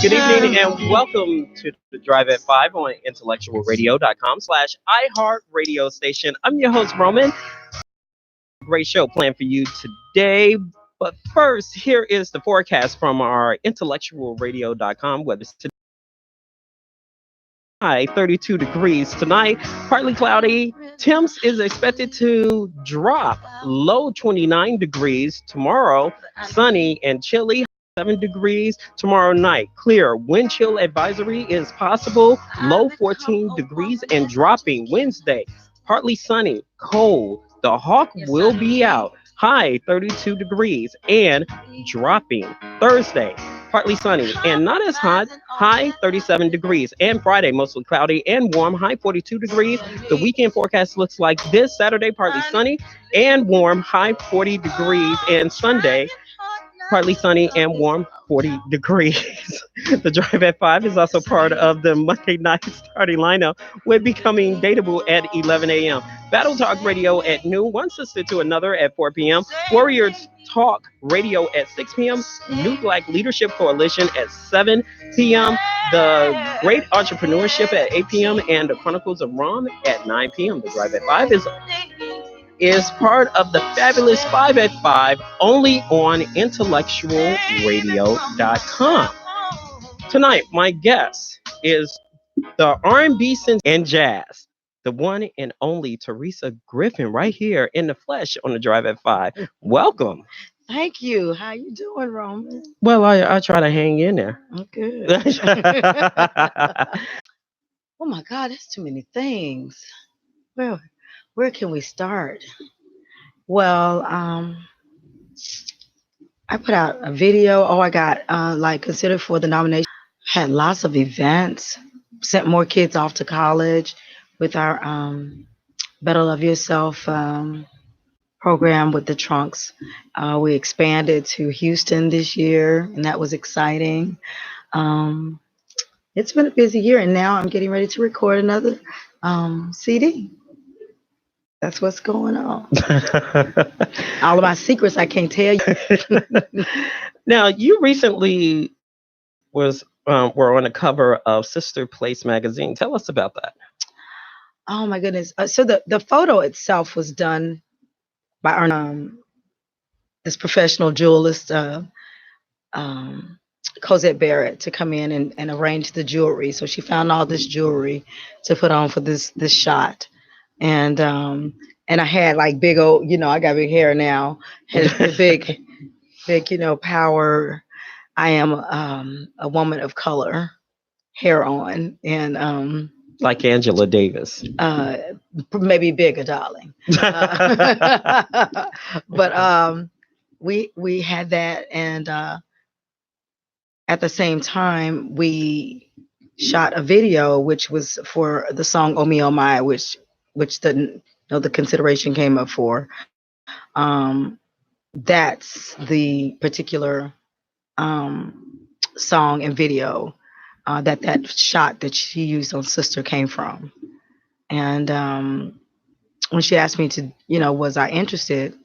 Good evening and welcome to the Drive at 5 on IntellectualRadio.com/iHeartRadio station. I'm your host, Roman. Great show planned for you today. But first, here is the forecast from our IntellectualRadio.com website. High 32 degrees tonight, partly cloudy. Temps is expected to drop low 29 degrees tomorrow. Sunny and chilly 7 degrees tomorrow night. Clear wind chill advisory is possible. Low 14 degrees and dropping Wednesday. Partly sunny, cold. The hawk will be out. High 32 degrees and dropping Thursday. Partly sunny and not as hot, high 37 degrees. And Friday, mostly cloudy and warm, high 42 degrees. The weekend forecast looks like this: Saturday, partly sunny and warm, high 40 degrees. And Sunday, partly sunny and warm, 40 degrees. The Drive at 5 is also part of the Monday night starting lineup, with becoming dateable at 11 a.m. Battle Talk Radio at noon, one sister to another at 4 p.m. Warriors Talk Radio at 6 p.m. New Black Leadership Coalition at 7 p.m. The Great Entrepreneurship at 8 p.m. and the Chronicles of Rom at 9 p.m. The Drive at 5 is part of the fabulous 5 at 5, only on IntellectualRadio.com. Tonight, my guest is the R&B and jazz, the one and only Terisa Griffin, right here in the flesh on the Drive at 5. Welcome. Thank you. How you doing, Roman? Well, I try to hang in there. I'm good. Oh my God, that's too many things. Well, where can we start? Well, I put out a video. Oh, I got considered for the nomination. Had lots of events. Sent more kids off to college with our Better Love Yourself program with the Trunks. We expanded to Houston this year, and that was exciting. It's been a busy year, and now I'm getting ready to record another CD. That's what's going on. All of my secrets I can't tell you. Now, you recently were on the cover of Sister Place magazine. Tell us about that. Oh my goodness! So the photo itself was done by our this professional jewelist, Cosette Barrett, to come in and arrange the jewelry. So she found all this jewelry to put on for this shot. And I had like big old, I got big hair now, had big, power. I am a woman of color, hair on, and like Angela Davis. Maybe bigger, darling. But we had that, and at the same time we shot a video, which was for the song "Oh Me Oh My," which the consideration came up for. That's the particular song and video that shot that she used on Sister came from. And when she asked me to, was I interested,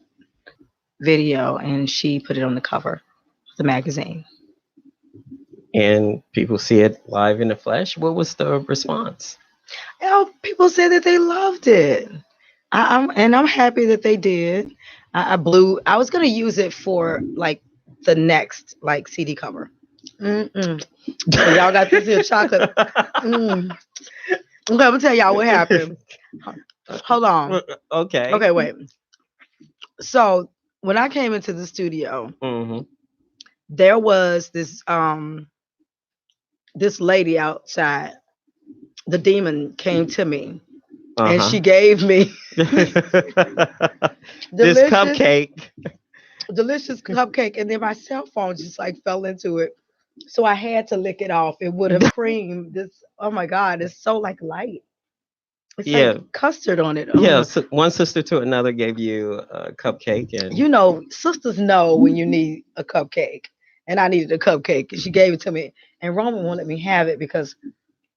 video, and she put it on the cover of the magazine. And people see it live in the flesh. What was the response? People said that they loved it. I'm happy that they did. I was gonna use it for like the next CD cover. So y'all got this here chocolate. Okay, I'm gonna tell y'all what happened. Hold on. Okay, wait. So when I came into the studio, there was this lady outside. The demon came to me, and she gave me this cupcake. Delicious cupcake, and then my cell phone just like fell into it. So I had to lick it off. It would have creamed this. Oh my God, it's so like light. It's like custard on it. So one sister to another gave you a cupcake, and sisters know when you need a cupcake, and I needed a cupcake, and she gave it to me. And Roman won't let me have it because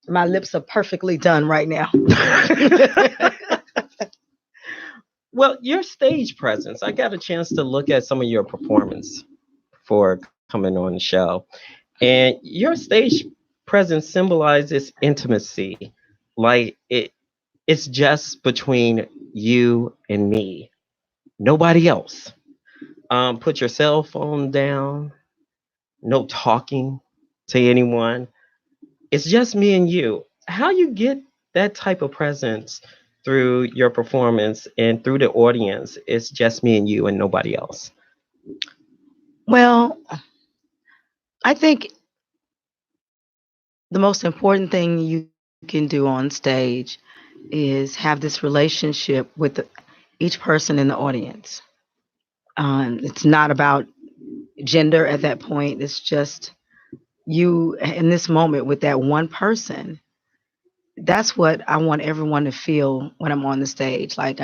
my lips are perfectly done right now. Well, your stage presence, I got a chance to look at some of your performance before coming on the show. And your stage presence symbolizes intimacy. Like it's just between you and me. Nobody else. Put your cell phone down. No talking to anyone. It's just me and you. How you get that type of presence through your performance and through the audience? It's just me and you and nobody else. Well, I think the most important thing you can do on stage is have this relationship with each person in the audience. It's not about gender at that point. It's just you in this moment with that one person. That's what I want everyone to feel when I'm on the stage. Like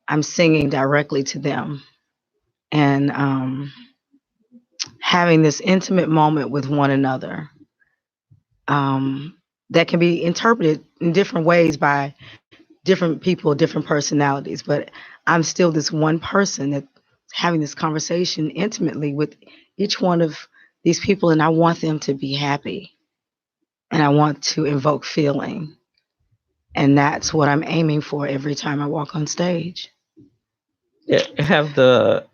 I'm singing directly to them and having this intimate moment with one another. That can be interpreted in different ways by different people, different personalities, but I'm still this one person that having this conversation intimately with each one of these people, and I want them to be happy and I want to invoke feeling. And that's what I'm aiming for every time I walk on stage. Yeah, have the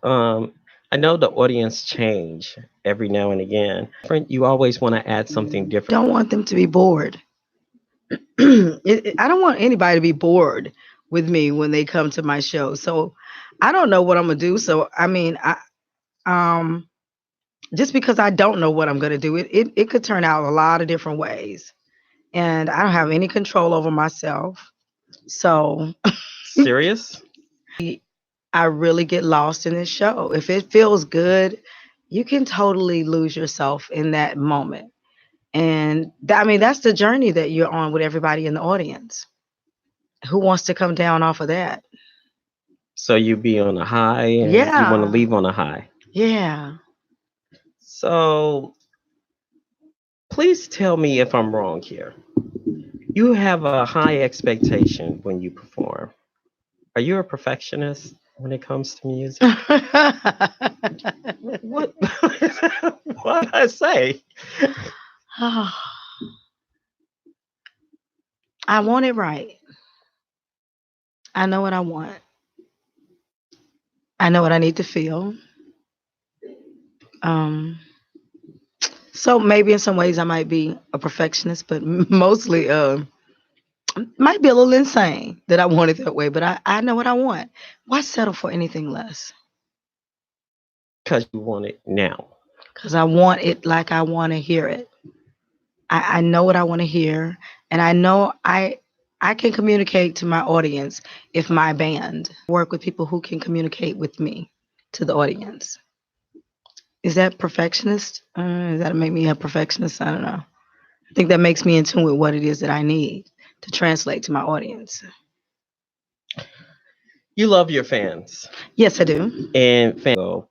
I know the audience change every now and again. You always want to add something I different. don't want them to be bored. I don't want anybody to be bored with me when they come to my show. So I don't know what I'm gonna do. So I mean, um, just because I don't know what I'm gonna do, it could turn out a lot of different ways, and I don't have any control over myself. So Serious? I really get lost in this show. If it feels good, you can totally lose yourself in that moment. And I mean, that's the journey that you're on with everybody in the audience. Who wants to come down off of that? So you be on a high and you want to Yeah. leave on a high. Yeah. So please tell me if I'm wrong here. You have a high expectation when you perform. Are you a perfectionist when it comes to music? What? What did I say? I want it right. I know what I want. I know what I need to feel. Um, so maybe in some ways I might be a perfectionist, but mostly might be a little insane that I want it that way. But I know what I want. Why settle for anything less? Because you want it now. Because I want it like I want to hear it. I know what I want to hear, and I know I can communicate to my audience if my band work with people who can communicate with me to the audience. Is that perfectionist? Does that make me a perfectionist? I don't know. I think that makes me in tune with what it is that I need to translate to my audience. You love your fans. Yes, I do. And fans,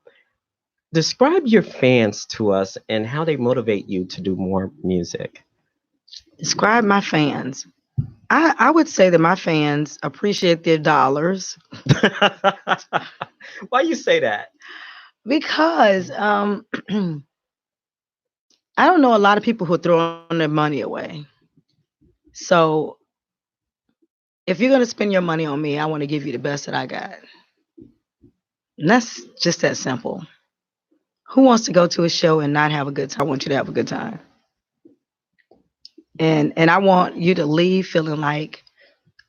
describe your fans to us and how they motivate you to do more music. Describe my fans. I would say that my fans appreciate their dollars Why you say that? because I don't know a lot of people who are throwing their money away. So if you're gonna spend your money on me, I want to give you the best that I got. And that's just that simple. Who wants to go to a show and not have a good time? I want you to have a good time. And I want you to leave feeling like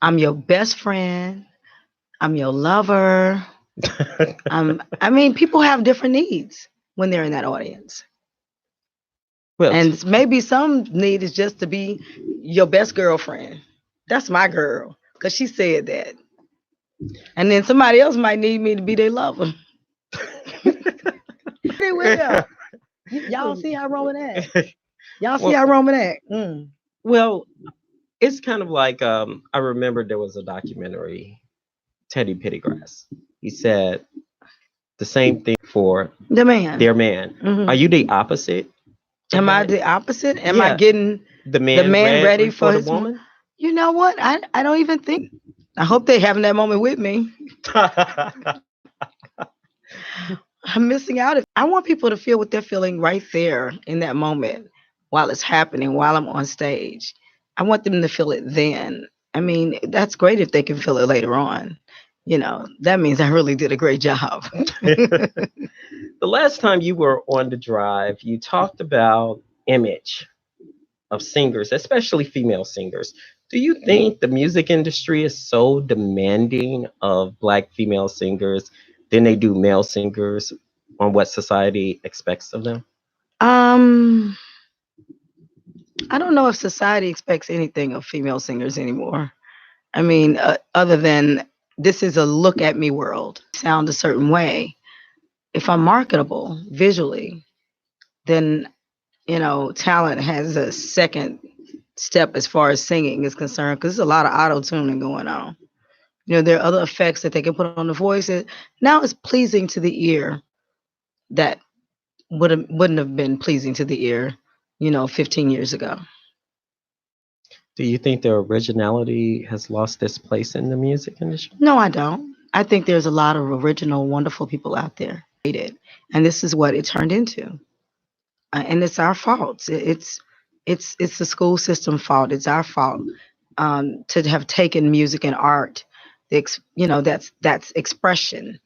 I'm your best friend, I'm your lover. I mean, people have different needs when they're in that audience. Well, And maybe some need is just to be your best girlfriend. That's my girl, because she said that. And then somebody else might need me to be their lover. They will. Y'all see how Roman act? Y'all see well, how Roman act? Mm. well, it's kind of like I remember there was a documentary, Teddy Pendergrass. He said the same thing for The man. their man. Are you the opposite? Am I the opposite? Am I Yeah, getting the the man man ready for for the his woman. You know what? I don't even think. I hope they having that moment with me. I'm missing out. If I want people to feel what they're feeling right there in that moment while it's happening, while I'm on stage. I want them to feel it then. I mean, that's great if they can feel it later on. That means I really did a great job. The last time you were on the drive, you talked about image of singers, especially female singers. Do you think the music industry is so demanding of black female singers than they do male singers on what society expects of them? um, I don't know if society expects anything of female singers anymore. I mean, other than this is a look at me world. Sound a certain way. If I'm marketable visually, then talent has a second step as far as singing is concerned because there's a lot of auto tuning going on. There are other effects that they can put on the voice. Now it's pleasing to the ear that wouldn't have been pleasing to the ear, 15 years ago. Do you think their originality has lost its place in the music industry? No, I don't. I think there's a lot of original, wonderful people out there. And this is what it turned into. And it's our fault. It's the school system fault. It's our fault to have taken music and art, that's expression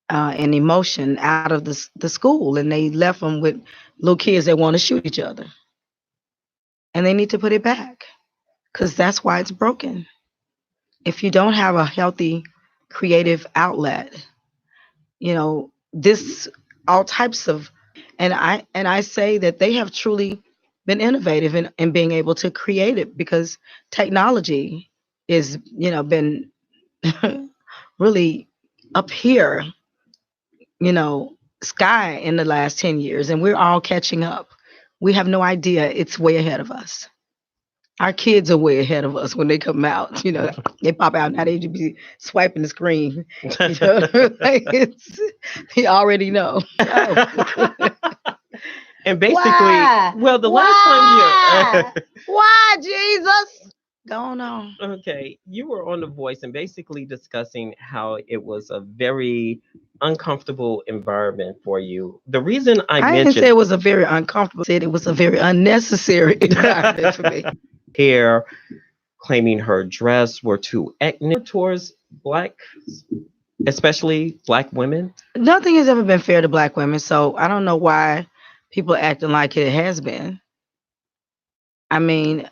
and emotion out of the school, and they left them with little kids that want to shoot each other. And they need to put it back because that's why it's broken. If you don't have a healthy creative outlet, this all types of and I say that they have truly been innovative in being able to create it because technology is been really up here, sky in the last 10 years, and we're all catching up. We have no idea it's way ahead of us. Our kids are way ahead of us when they come out. They pop out now. They just be swiping the screen. Like you already know. Oh. And basically, Why? well, the last time you Why, Jesus? Go on. okay, you were on The Voice and basically discussing how it was a very uncomfortable environment for you. The reason I I didn't say mentioned it was a very uncomfortable. I said it was a very unnecessary environment for me. hair, claiming her dress were too ethnic towards black, especially black women. Nothing has ever been fair to black women, so I don't know why people are acting like it has been. I mean,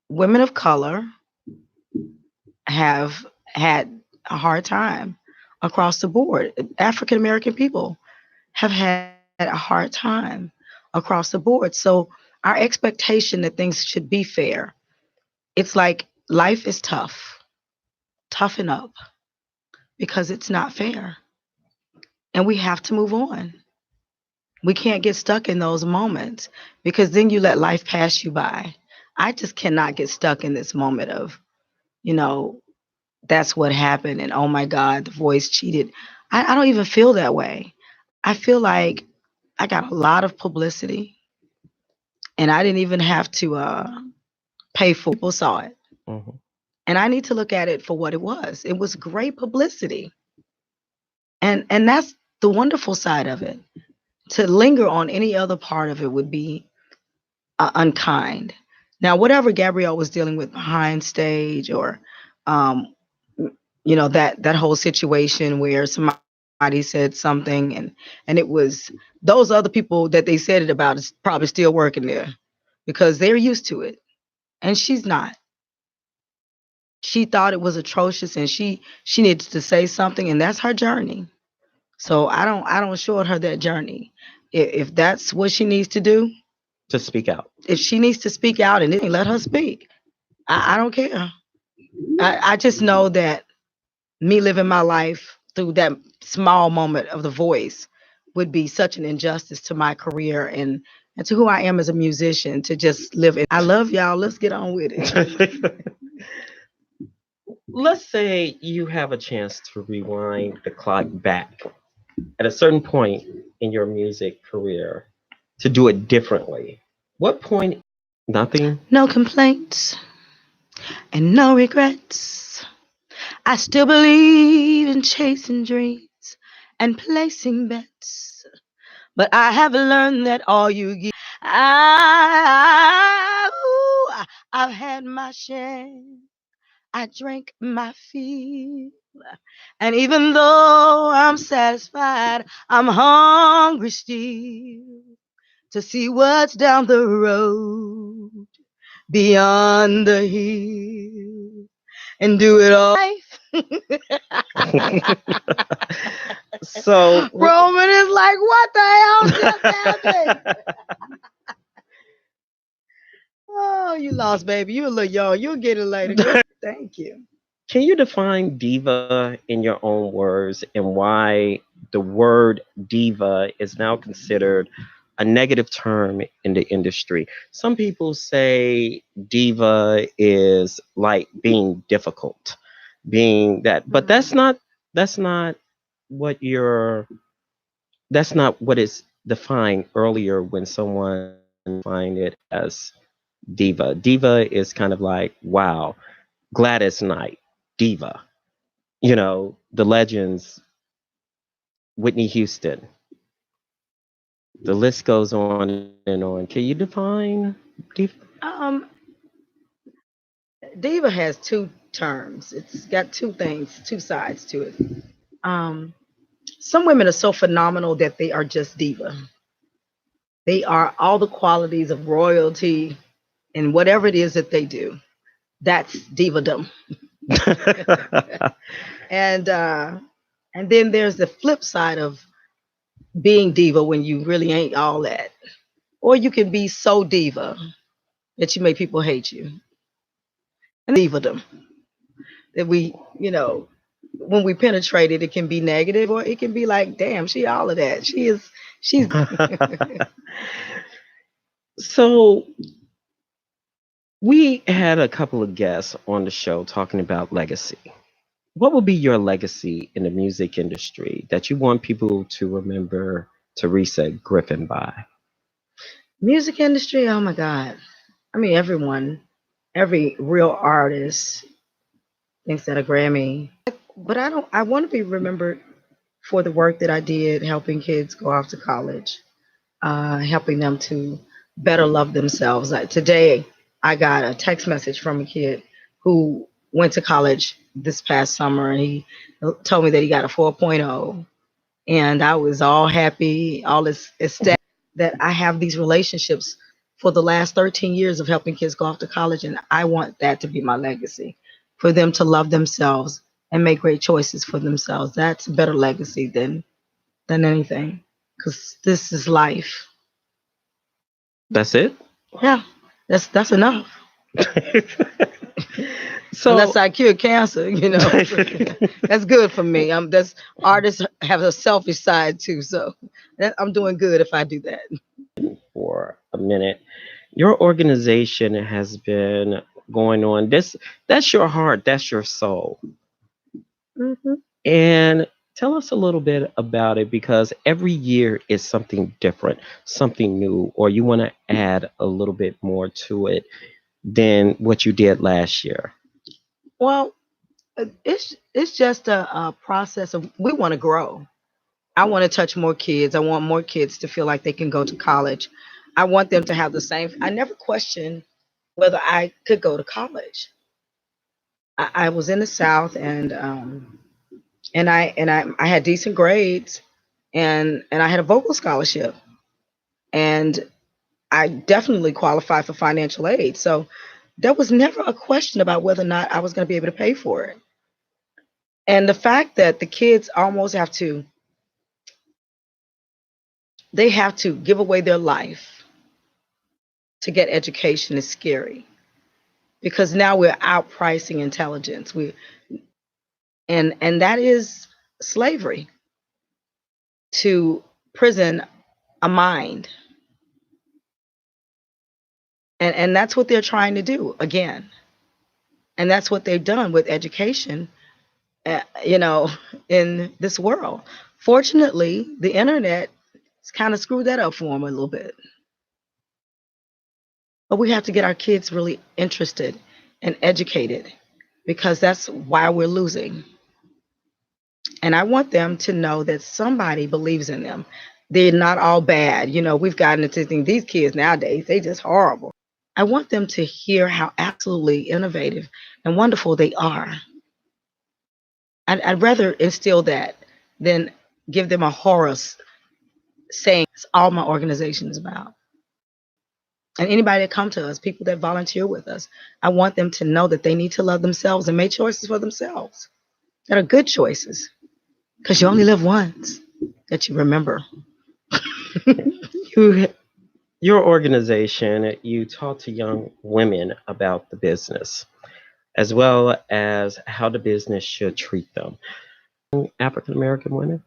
women of color have had a hard time across the board. African American people have had a hard time across the board. So our expectation that things should be fair, it's like life is tough. Toughen up because it's not fair. And we have to move on. We can't get stuck in those moments because then you let life pass you by. I just cannot get stuck in this moment of, you know, that's what happened and oh my God, the voice cheated. I don't even feel that way. I feel like I got a lot of publicity and I didn't even have to pay for people saw it. Mhm. And I need to look at it for what it was. It was great publicity. And that's the wonderful side of it. To linger on any other part of it would be unkind. Now, whatever Gabrielle was dealing with behind stage, or that whole situation where somebody said something and it was those other people that they said it about is probably still working there because they're used to it, and she's not. She thought it was atrocious, and she needs to say something, and that's her journey. So I don't short her that journey. If that's what she needs to do, To speak out. if she needs to speak out and let her speak. I don't care. I just know that me living my life through that small moment of the voice would be such an injustice to my career and to who I am as a musician to just live in. I love y'all. Let's get on with it. Let's say you have a chance to rewind the clock back at a certain point in your music career to do it differently. What point? Nothing. No complaints and no regrets. I still believe in chasing dreams and placing bets. But I have learned that all you give, I, ooh, I've had my share. I drank my fill. And even though I'm satisfied, I'm hungry still to see what's down the road beyond the hill and do it all. So, Roman is like, what the hell just happened? Oh, you lost, baby. You a little young. You'll get it later. Thank you. can you define diva in your own words and why the word diva is now considered a negative term in the industry? Some people say diva is like being difficult, being that, but that's not what you're that's not what is defined earlier when someone defined it as diva. Diva is kind of like, wow, Gladys Knight, diva. You know, the legends, Whitney Houston. The list goes on and on. Can you define diva? Um, diva has two terms. It's got two things, two sides to it. Um, some women are so phenomenal that they are just diva. They are all the qualities of royalty and whatever it is that they do. That's divadom. And and then there's the flip side of being diva when you really ain't all that. Or you can be so diva that you make people hate you. And divadom that we, when we penetrate it, it can be negative or it can be like, damn, she all of that. She's So we had a couple of guests on the show talking about legacy. What will be your legacy in the music industry that you want people to remember Teresa Griffin by? music industry. Oh my God. I mean, every real artist thinks that a Grammy, but I don't, I want to be remembered for the work that I did helping kids go off to college, helping them to better love themselves. Like today, I got a text message from a kid who went to college this past summer and he told me that he got a 4.0. And I was all happy, all this ecstatic that I have these relationships for the last 13 years of helping kids go off to college. And I want that to be my legacy for them to love themselves and make great choices for themselves. That's a better legacy than anything because this is life. That's it? Yeah, that's enough. So, Unless I cure cancer, that's good for me. That's artists have a selfish side too, so I'm doing good if I do that. for a minute, your organization has been going on this, that's your heart, that's your soul. Hmm. And tell us a little bit about it because every year is something different, something new, or you want to add a little bit more to it than what you did last year. Well, it's just a process of we want to grow. I want to touch more kids. I want more kids to feel like they can go to college. I want them to have the same. I never questioned whether I could go to college. I was in the South, and I had decent grades, and I had a vocal scholarship, and I definitely qualified for financial aid. So there was never a question about whether or not I was going to be able to pay for it. And the fact that the kids almost they have to give away their life to get education is scary because now we're outpricing intelligence. And that is slavery to prison a mind. And that's what they're trying to do again. And that's what they've done with education, uh, you know, in this world. Fortunately, the internet has kind of screwed that up for them a little bit. But we have to get our kids really interested and educated because that's why we're losing. And I want them to know that somebody believes in them. They're not all bad. We've gotten into thinking these kids nowadays, they just horrible. I want them to hear how absolutely innovative and wonderful they are. I'd rather instill that than give them a horror saying it's all my organization is about. And anybody that come to us, people that volunteer with us, I want them to know that they need to love themselves and make choices for themselves that are good choices. Because you only live once, that you remember. You, your organization, you talk to young women about the business as well as how the business should treat them. African American women?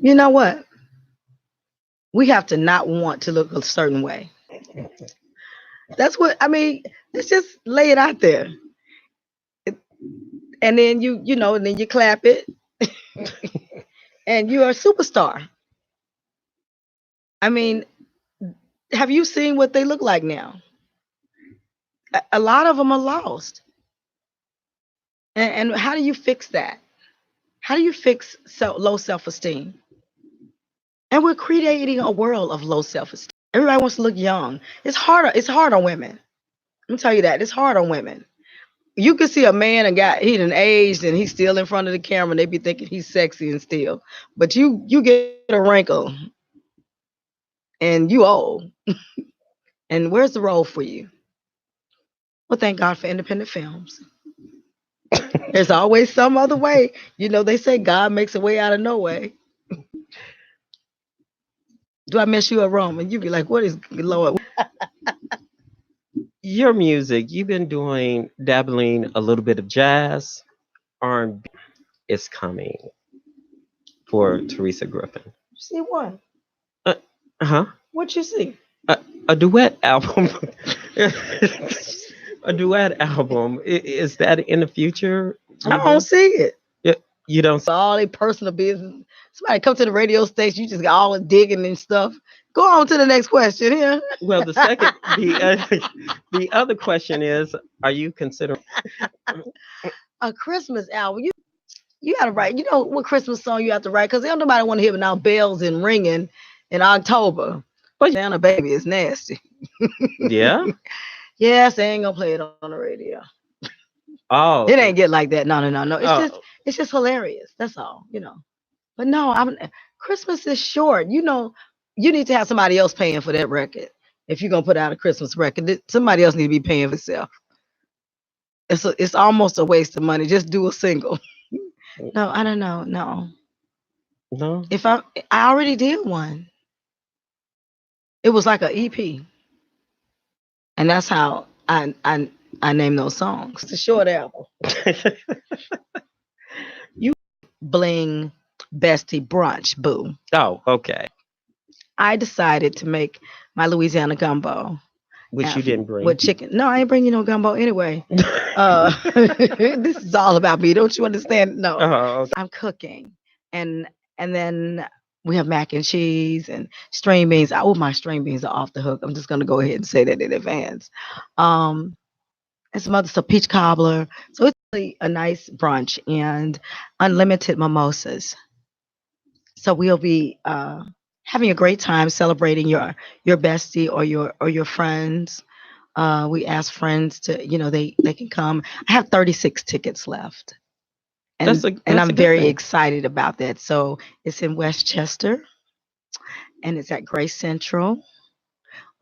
You know what? We have to not want to look a certain way. That's what I mean. Let's just lay it out there, and then and then you clap it, and you're a superstar. I mean, have you seen what they look like now? A lot of them are lost. And how do you fix that? How do you fix low self-esteem? And we're creating a world of low self-esteem. Everybody wants to look young. It's harder. It's hard on women. Let me tell you that. It's hard on women. You can see a man and he done aged and he's still in front of the camera and they be thinking he's sexy and still. But you get a wrinkle and you old. And where's the role for you? Well, thank God for independent films. There's always some other way. They say God makes a way out of no way. Do I miss you a room? And you be like, what is Lord? Your music, you've been doing dabbling a little bit of jazz, R&B is coming for Terisa Griffin. See what? Huh? What you see? A duet album. A duet album. Is that in the future? I don't see it. You don't see all their personal business. Somebody come to the radio station, you just got all the digging and stuff. Go on to the next question here. Well, the other question is, are you considering a Christmas album? You got to write. You know what Christmas song you have to write? Because nobody want to hear now bells and ringing in October. But Santa Baby is nasty. Yeah. Yes, they ain't gonna play it on the radio. Oh, it ain't get like that. No. It's just hilarious. That's all. But no, Christmas is short. You need to have somebody else paying for that record. If you're gonna put out a Christmas record, somebody else need to be paying for itself. It's almost a waste of money. Just do a single. No, I don't know. No. If I already did one. It was like an EP, and that's how I name those songs. It's a short album. You bling bestie brunch, boo. Oh, okay. I decided to make my Louisiana gumbo. Which you didn't bring. With chicken. No, I ain't bring you no gumbo anyway. This is all about me. Don't you understand? No. Okay. I'm cooking. And then we have mac and cheese and string beans. Oh, my string beans are off the hook. I'm just going to go ahead and say that in advance. And some other stuff, peach cobbler. So it's really a nice brunch and unlimited mimosas. So we'll be having a great time celebrating your bestie or your friends. We ask friends to, they can come. I have 36 tickets left. And I'm very excited about that. So it's in Westchester and it's at Grace Central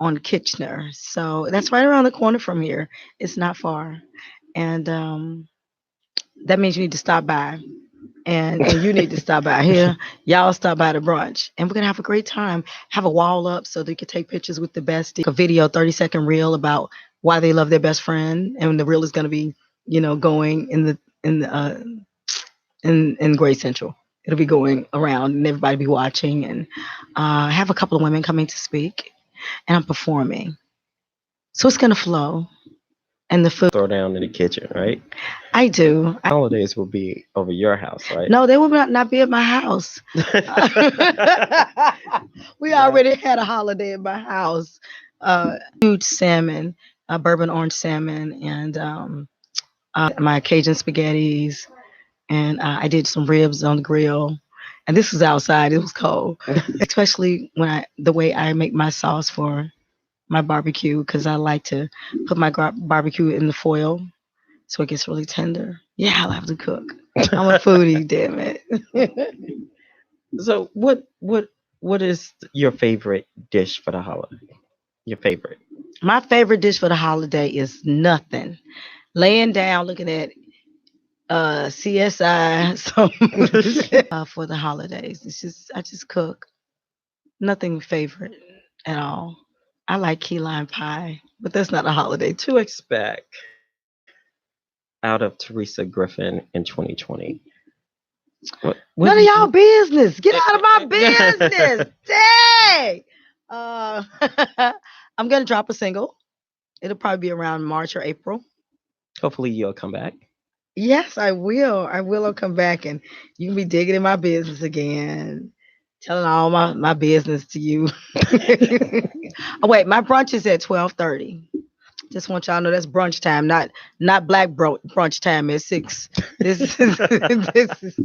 on Kitchener. So that's right around the corner from here. It's not far. And that means you need to stop by. And you need to stop by here. Y'all stop by the brunch. And we're going to have a great time. Have a wall up so they can take pictures with the bestie. A video, 30-second reel about why they love their best friend. And the reel is going to be, going in Grace Central. It'll be going around and everybody be watching. And I have a couple of women coming to speak. And I'm performing. So it's going to flow. And the food. Throw down in the kitchen, right? I do. Holidays will be over your house, right? No, they will not be at my house. We already had a holiday at my house. Huge salmon, bourbon orange salmon, and my Cajun spaghettis. and I did some ribs on the grill. And this was outside; it was cold, especially when the way I make my sauce for my barbecue, because I like to put my barbecue in the foil so it gets really tender. Yeah, I love to cook. I'm a foodie, damn it. So what is your favorite dish for the holiday? Your favorite? My favorite dish for the holiday is nothing. Laying down, looking at CSI, some for the holidays. It's just I just cook. Nothing favorite at all. I like key lime pie, but that's not a holiday too. Expect out of Teresa Griffin in 2020? What None do of you y'all think? business. Get out of my business. Dang. Uh, I'm gonna drop a single. It'll probably be around March or April. Hopefully you'll come back. Yes, I will. I will. I'll come back and you can be digging in my business again, telling all my business to you. Oh, wait, my brunch is at 12:30. Just want y'all to know that's brunch time, not black brunch time at 6. This is this is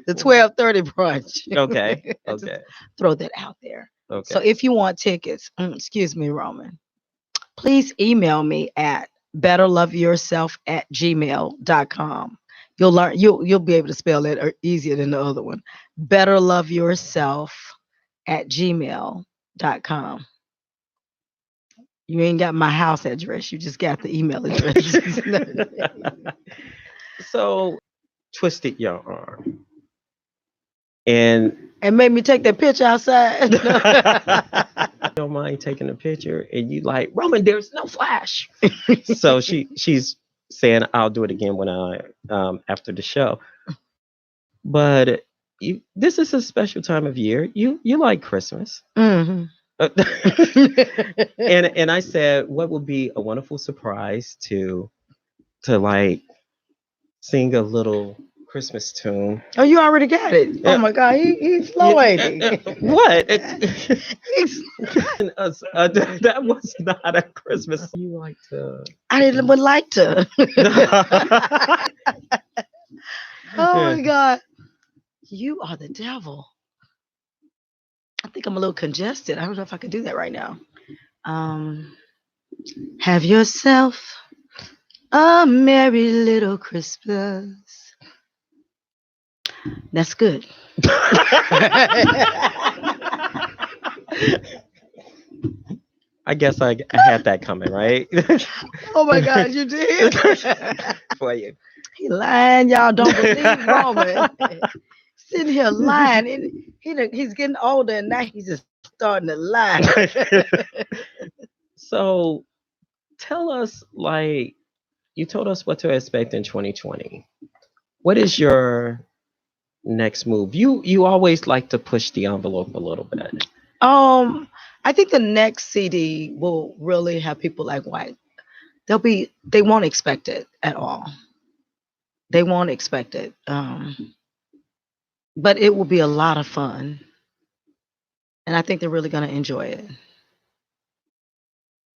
the 12:30 brunch. Okay. Just Okay. throw that out there. So Okay. if you want tickets, excuse me, Roman, please email me at betterloveyourself@gmail.com. You'll learn you'll be able to spell that easier than the other one. Betterloveyourself@gmail.com. You ain't got my house address. You just got the email address. So twisted your arm and And made me take that picture outside. don't mind taking a picture and you like Roman, there's no flash. So she's saying I'll do it again when I after the show. But this is a special time of year. You like Christmas. Hmm. and I said, what would be a wonderful surprise to like sing a little Christmas tune? Oh, you already got it. Oh my God, he's slow, ain't he? What? He's- That was not a Christmas song. You like to? I didn't would like to. Oh my God, you are the devil. I think I'm a little congested. I don't know if I can do that right now. Um, have yourself a merry little Christmas. That's good. I guess I had that coming, right? Oh my God, you did. For you. He lying, y'all don't believe Roman. Sitting here lying, and he's getting older, and now he's just starting to lie. So tell us, like, you told us what to expect in 2020. What is your next move? You always like to push the envelope a little bit. I think the next CD will really have people like white. They won't expect it at all. They won't expect it. But it will be a lot of fun. And I think they're really gonna enjoy it.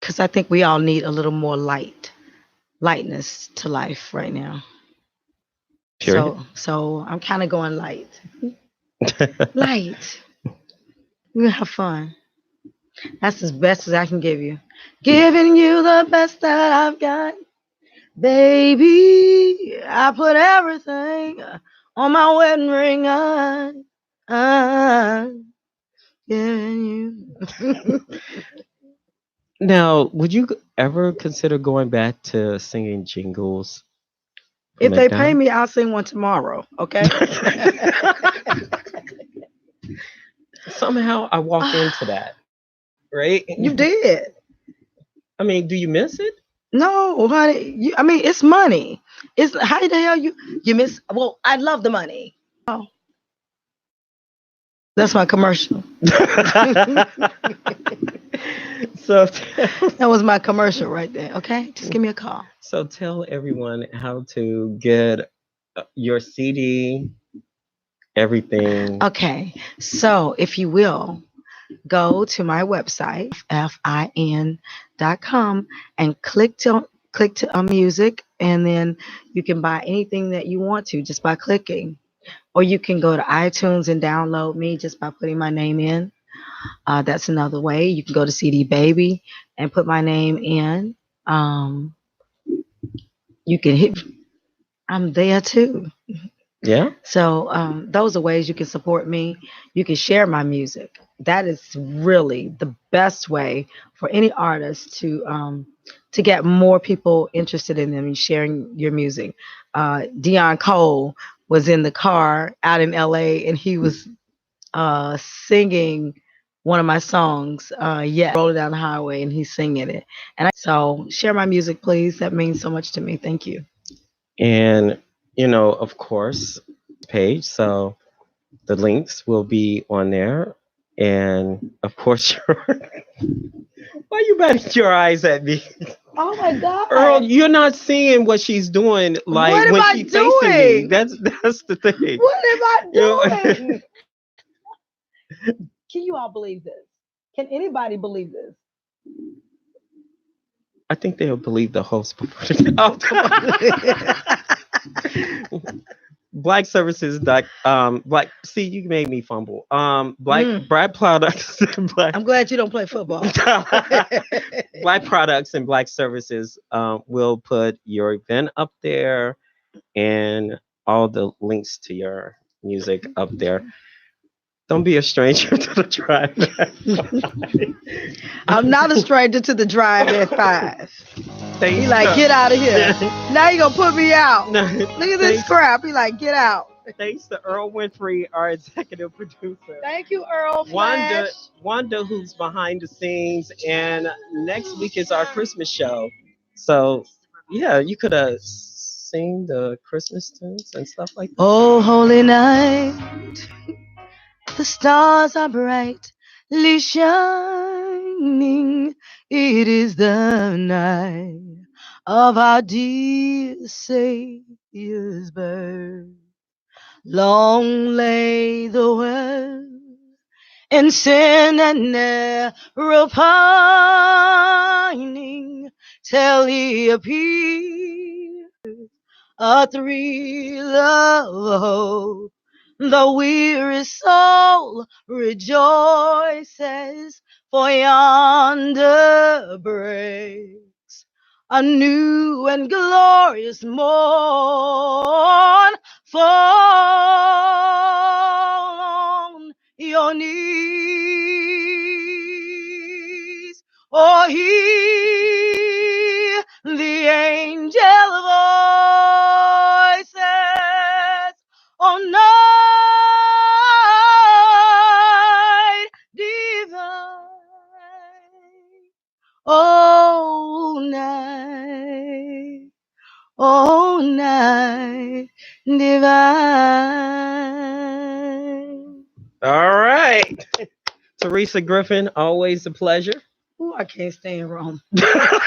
Because I think we all need a little more lightness to life right now. Period. So I'm kind of going light. Light. We're gonna have fun. That's as best as I can give you. Giving you the best that I've got. Baby, I put everything on my wedding ring. I'm giving you. Now, would you ever consider going back to singing jingles? If they pay me, I'll sing one tomorrow. Okay. Somehow I walked into that, right? You did. I mean, do you miss it? No, honey. I mean, it's money. It's how the hell you miss? Well, I love the money. Oh, that's my commercial. So That was my commercial right there. Okay, just give me a call. so tell everyone how to get your CD, everything. Okay, so if you will go to my website fin.com and click to music and then you can buy anything that you want to just by clicking. Or you can go to iTunes and download me just by putting my name in. That's another way. You can go to CD Baby and put my name in. Um, you can hit. I'm there too. Yeah. So those are ways you can support me. You can share my music. That is really the best way for any artist to get more people interested in them and sharing your music. Dion Cole was in the car out in LA and he was singing one of my songs. Yeah, rolling down the highway and he's singing it. So share my music, please. That means so much to me. Thank you. And, of course, page. So the links will be on there. And of course, why you batting your eyes at me? Oh my God. Earl, you're not seeing what she's doing. Like What am when I she's facing me. doing? That's the thing. What am I You know? doing? Can you all believe this? Can anybody believe this? I think they'll believe the host before they oh, come on. Black services black see you made me fumble. Black products black I'm glad you don't play football. Black products and black services will put your event up there and all the links to your music up there. Don't be a stranger to the drive. I'm not a stranger to the drive at 5. Thanks He like, get out of here. Now you gonna put me out. No, Look at this crap. He like, get out. Thanks to Earl Winfrey, our executive producer. Thank you, Earl Flash. Wanda, who's behind the scenes, and next week is our Christmas show. So, yeah, you could have sing the Christmas tunes and stuff like that. Oh, holy night, the stars are brightly shining. It is the night of our dear Savior's birth. Long lay the world in sin and narrow pining till he appeared, a thrill of hope. The weary soul rejoices, for yonder breaks a new and glorious morn. Fall on your knees, or hear the angel voices on night divine. Oh night divine. All right. Terisa Griffin, always a pleasure. Oh, I can't stay in Rome.